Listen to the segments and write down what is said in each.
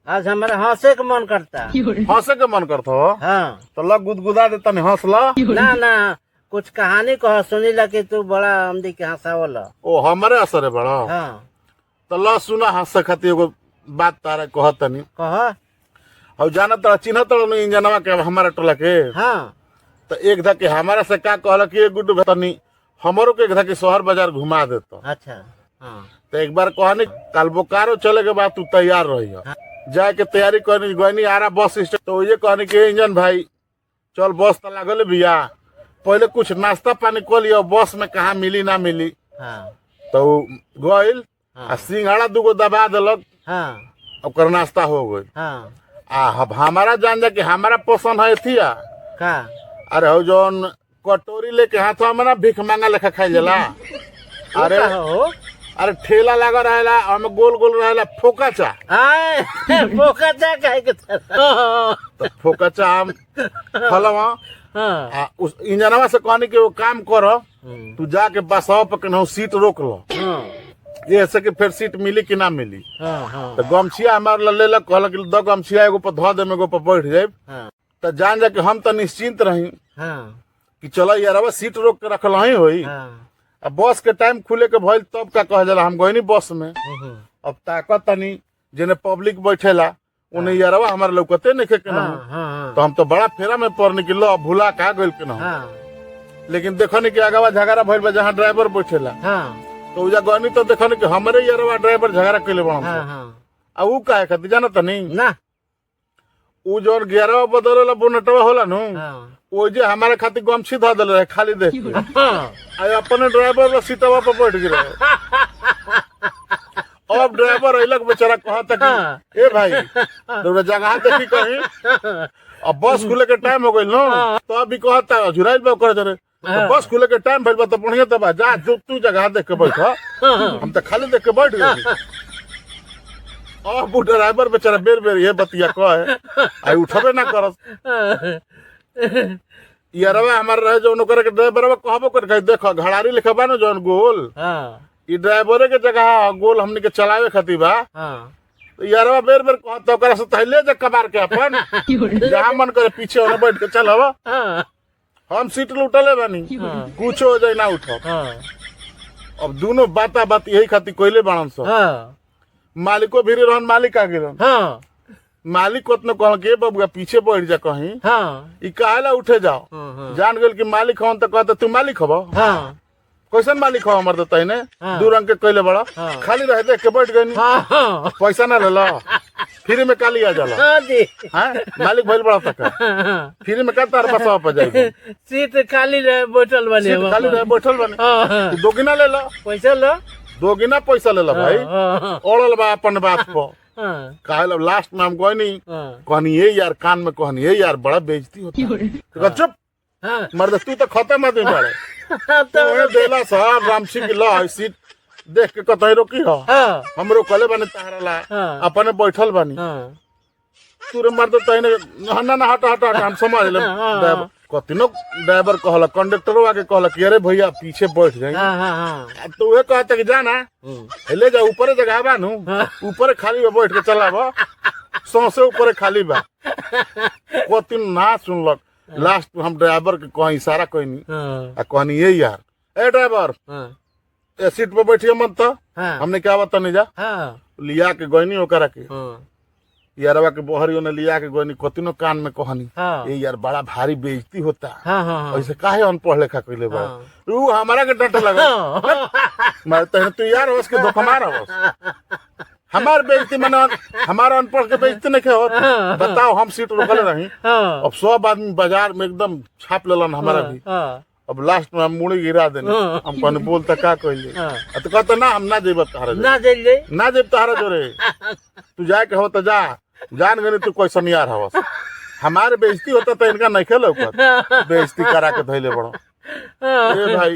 आज हमारा हंसे के मन करता। हंसे के मन करता हो? हाँ। तो लग गुदगुदा देता नहीं हंस ला। ना ना कुछ कहानी कह सुनी ला कि तू बड़ा हमदी के हंसावला। ओ हमारे असर है बड़ा। हाँ तो ला सुना हंस खाती एगो बात तारा कहतनी। कह। और जाना तड़ा चिन्ह तड़ा इंजनवा के हमारा टोला के। हाँ तो एक धके हमारा से का कहला कि गुड्डू तनी हमरो के एक धके शहर बाजार घुमा देता। अच्छा। हाँ तो एक बार कहनी कल बोकारो चले के बाद तू तैयार रही हो। जाए के तैयारी करनी गनी आरा बस स्टैंड। तो ये कहनी कि इंजन भाई चल बस तो लागल भैया पहले कुछ नाश्ता पानी कर लिया बस में कहाँ मिली ना मिली। हाँ तो गइल हाँ। आ सिंघाड़ा दूगो दबा दिलक। हाँ ओकर नाश्ता हो गई। हाँ अब हमारा जान जा कि हमारा पसंद है थी का। अरे हो जौन कटोरी लेके हाथवा में ना भीख मांगा लेखा खाई जाला। अरे हो अरे ठेला लगा रहेला और गोल गोल रहेला फोकाचा। आए फोकाचा काहे के तो फोकाचा आम फलवा हाँ। उस इंजनवा से कहनी कि वो काम करो तू जाके बसाव पे केनहू सीट रोक लो ये ऐसे कि फिर सीट मिली कि ना मिली। तो गमछिया हमारे लेलक कहलक कि दो गमछिया एगो पर धो दे एगो पर बैठ जाए। तो जान जा कि हम तो निश्चिंत रही कि चलो यार सीट रोक के रखल ही होई। अब बस के टाइम खुले के भइल तब का कह जाला हम गइनी बस में। अब ताकत तनी जेने पब्लिक बैठेला उन्हें यारवा हमारे लौकते नहीं के ना। तो हम तो बड़ा फेरा में पड़ने की लो भूला का गइल के ना। लेकिन देखो नहीं कि आगवा झगड़ा भइल बा जहाँ ड्राइवर बैठेला। तो उजा गनी तो देखो नहीं कि हमारे यारवा ड्राइवर झगड़ा कैले बड़ा। अब ऊ काहे खातिर जाना त नहीं ना ऊ जोन गियरवा बदलेला बोनटवा होला नु वो जे हमारे खातिर गमछी धा देले खाली देख के। आ अपने ड्राइवर सीटवा पर बैठ गिरे। अब ड्राइवर अइलक बेचारा कहता कि ए भाई तो जगह देखी कहीं। अब बस खुले के टाइम हो गइल नो तो अभी कहता झुराइल बा कर जरे तो बस खुले के टाइम भइल बा तो बढ़िया तो बा जा जो तू जगह देख के बैठ। हम तो खाली देख के बैठ गए। अब वो ड्राइवर बेचारा बेर बेर ये बतिया कहे आई उठबे ना करस। यारवा हमार रहे जो नौकर के ड्राइवरवा कहबो कर कह देखो घड़ारी लिखा बा ना जोन गोल ई ड्राइवरे के जगह गोल हमनी के चलावे खातिर बा। तो यारवा बेर बेर कहत ओकरा से तहले जे कबार के अपन जहां मन करे पीछे ओने बैठ के चल हवा हम सीट लूटले बानी कुछ हो जाए ना उठो। अब दोनों बाता बात यही खातिर कोइले बाणन सब मालिको भी रहन मालिक आ गिरन। मालिक उतना कह के बबुआ पीछे बैठ जा कहीं ई काहेला उठे जाओ। जान गेल कि मालिक हन तो कहते तू मालिक हबो। कैसन मालिक हो हमार देता ने दू रंग के कैले बड़ा खाली रह देख के बैठ गई पैसा ना ले लो फ्री में काली आ जाला। मालिक भइल बड़ा तक फ्री में का तार बसाव पे जाई सीट खाली रहे बैठल बने खाली रहे बैठल बने दोगुना ले लो पैसा लो दोगुना पैसा ले लो भाई ओड़ल बा अपन बात पर काहे लास्ट में हम कहनी ये यार कान में कहनी ये यार बड़ा बेइज्जती होता। चुप मर्द तू तो खत्म आदमी बाड़े तो देला साहब रामसी की ला सीट देख के कतई रोकी हो हमरो कले बने तारा ला अपने बैठल बानी तूरे मर्द तइने ना ना हट हट हट हम समझ ले कतिनो ड्राइवर कहला कंडक्टर आके कहला कि अरे भैया पीछे बैठ जाए। तो वे कहता कि जाना ले जा ऊपर जगह बा नु ऊपर खाली बा बैठ के चलाबो सौसे ऊपर खाली बा कतिन ना सुनलक। लास्ट हम ड्राइवर के कहीं इशारा कहनी आ कहनी ये यार ए ड्राइवर ए सीट पे बैठिए मत तो हमने क्या बता नहीं जा लिया के गईनी ओकरा के यारवा के बहरियों ने लिया के गईनी कतिनो कान में कहनी ये यार बड़ा भारी बेइज्जती होता ऐसे काहे अनपढ़ लेखा कइले बा ऊ हमारा के डंट लगा मैं तो तू यार उसके धोखा मारा हमार बेइज्जती मना हमारा अनपढ़ के बेइज्जती नहीं हो। बताओ हम सीट रोकले रही अब 100 आदमी बाजार में एकदम छाप लेलन हमारा भी। अब लास्ट में हम मुड़ी गिरा देने हम कहने बोलता का कहले तो कहता ना हम ना जेब तहारा ना जेब तहारा जोरे तू जाए के हो तो जा जान गनी तू क्वेश्चन यार हवस हमारे बेइज्जती होता तो इनका नहीं खेलो बेइज्जती करा के धैले बड़ो भाई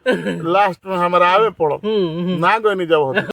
लास्ट में हमारा आवे पड़ो ना गनी जब होता।